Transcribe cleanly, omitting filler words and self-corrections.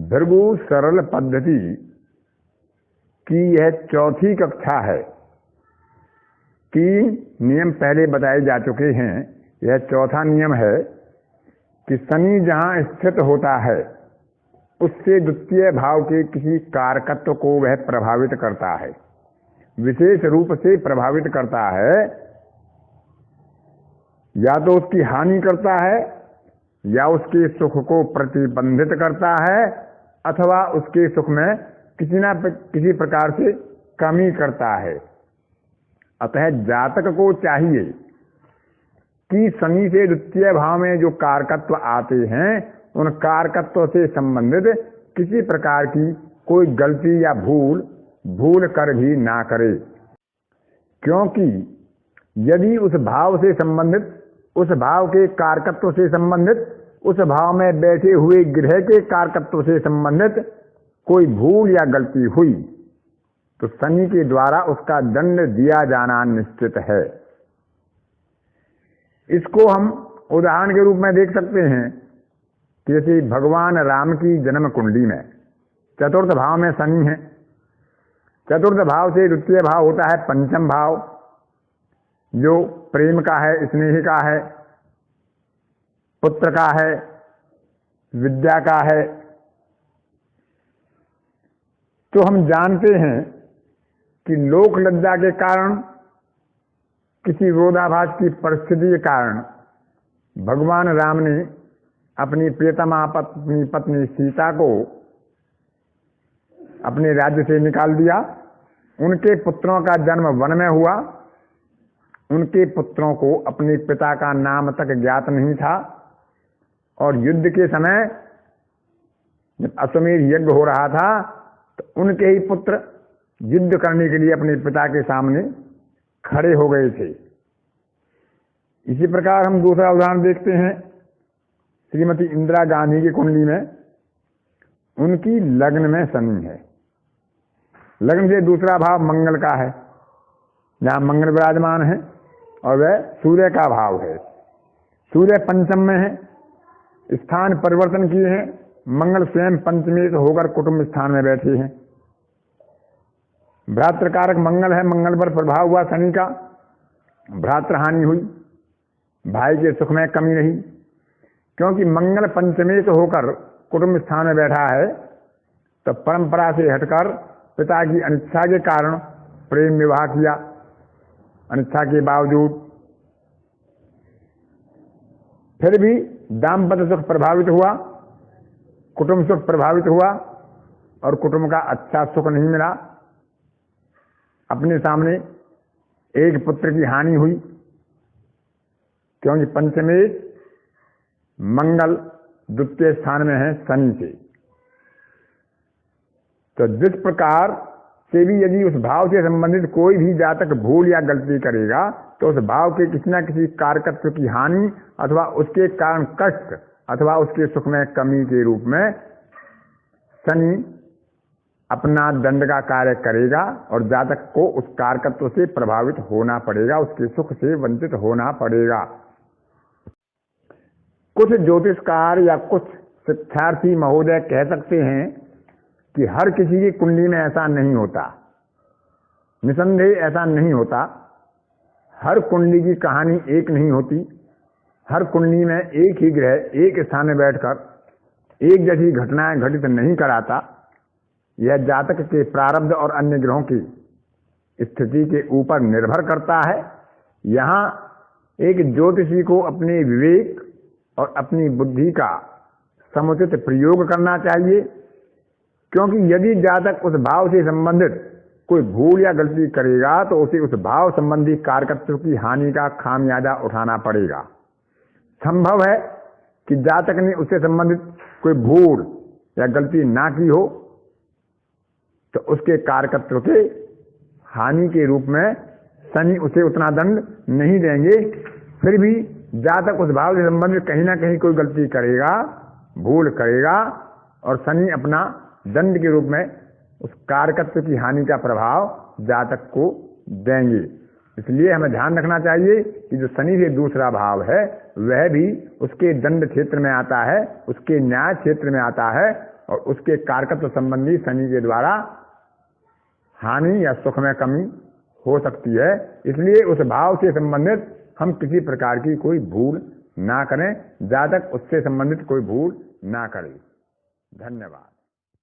भृगु सरल पद्धति की यह चौथी कक्षा है। 3 नियम पहले बताए जा चुके हैं। यह चौथा नियम है कि शनि जहां स्थित होता है उससे द्वितीय भाव के किसी कारकत्व को वह प्रभावित करता है, विशेष रूप से प्रभावित करता है। या तो उसकी हानि करता है, या उसके सुख को प्रतिबंधित करता है, अथवा उसके सुख में किसी प्रकार से कमी करता है। अतः जातक को चाहिए कि शनि से द्वितीय भाव में जो कारकत्व आते हैं उन कारकत्व से संबंधित किसी प्रकार की कोई गलती या भूल कर भी ना करे। क्योंकि यदि उस भाव से संबंधित, उस भाव के कारकत्व से संबंधित, उस भाव में बैठे हुए ग्रह के कारकत्व से संबंधित कोई भूल या गलती हुई तो शनि के द्वारा उसका दंड दिया जाना निश्चित है। इसको हम उदाहरण के रूप में देख सकते हैं। जैसे भगवान राम की जन्म कुंडली में चतुर्थ भाव में शनि है। चतुर्थ भाव से द्वितीय भाव होता है पंचम भाव, जो प्रेम का है, स्नेह का है, पुत्र का है, विद्या का है। तो हम जानते हैं कि लोक लज्जा के कारण, किसी विरोधाभास की परिस्थिति के कारण भगवान राम ने अपनी प्रियतमा पत्नी सीता को अपने राज्य से निकाल दिया। उनके पुत्रों का जन्म वन में हुआ। उनके पुत्रों को अपने पिता का नाम तक ज्ञात नहीं था, और युद्ध के समय जब अश्वमेध यज्ञ हो रहा था तो उनके ही पुत्र युद्ध करने के लिए अपने पिता के सामने खड़े हो गए थे। इसी प्रकार हम दूसरा उदाहरण देखते हैं। श्रीमती इंदिरा गांधी की कुंडली में उनकी लग्न में शनि है। लग्न से दूसरा भाव मंगल का है, जहां मंगल विराजमान है, और वह सूर्य का भाव है। सूर्य पंचम में है, स्थान परिवर्तन किए हैं। मंगल स्वयं पंचमेश होकर कुटुंब स्थान में बैठे हैं। भ्रातृकारक मंगल है, मंगल पर प्रभाव हुआ शनि का, भ्रातृहानि हुई, भाई के सुख में कमी रही। क्योंकि मंगल पंचमेश होकर कुटुंब स्थान में बैठा है, तो परंपरा से हटकर पिता की अनिच्छा के कारण प्रेम विवाह किया। अनिच्छा के बावजूद फिर भी दाम्पत्य सुख प्रभावित हुआ, कुटुंब सुख प्रभावित हुआ, और कुटुंब का अच्छा सुख नहीं मिला। अपने सामने एक पुत्र की हानि हुई, क्योंकि पंचमेश मंगल द्वितीय स्थान में है शनि से। तो जिस प्रकार से भी यदि उस भाव से संबंधित कोई भी जातक भूल या गलती करेगा तो उस भाव के किसी न किसी कारकत्व की हानि अथवा उसके कारण कष्ट अथवा उसके सुख में कमी के रूप में शनि अपना दंड का कार्य करेगा, और जातक को उस कारकत्व से प्रभावित होना पड़ेगा, उसके सुख से वंचित होना पड़ेगा। कुछ ज्योतिषकार या कुछ शिक्षार्थी महोदय कह सकते हैं कि हर किसी की कुंडली में ऐसा नहीं होता। निसंदेह ऐसा नहीं होता। हर कुंडली की कहानी एक नहीं होती। हर कुंडली में एक ही ग्रह एक स्थान में बैठकर एक जैसी घटनाएं घटित नहीं कराता। यह जातक के प्रारब्ध और अन्य ग्रहों की स्थिति के ऊपर निर्भर करता है। यहाँ एक ज्योतिषी को अपने विवेक और अपनी बुद्धि का समुचित प्रयोग करना चाहिए, क्योंकि यदि जातक उस भाव से संबंधित कोई भूल या गलती करेगा तो उसे उस भाव संबंधी कारकत्व की हानि का खामियाजा उठाना पड़ेगा। संभव है कि जातक ने उससे संबंधित कोई भूल या गलती ना की हो, तो उसके कारकत्व के हानि के रूप में शनि उसे उतना दंड नहीं देंगे। फिर भी जातक उस भाव से संबंधित कहीं ना कहीं कोई गलती करेगा, भूल करेगा, और शनि अपना दंड के रूप में उस कारकत्व की हानि का प्रभाव जातक को देंगे। इसलिए हमें ध्यान रखना चाहिए कि जो शनि से दूसरा भाव है वह भी उसके दंड क्षेत्र में आता है, उसके न्याय क्षेत्र में आता है, और उसके कारकत्व संबंधी शनि के द्वारा हानि या सुख में कमी हो सकती है। इसलिए उस भाव से संबंधित हम किसी प्रकार की कोई भूल ना करें, जातक उससे संबंधित कोई भूल ना करें। धन्यवाद।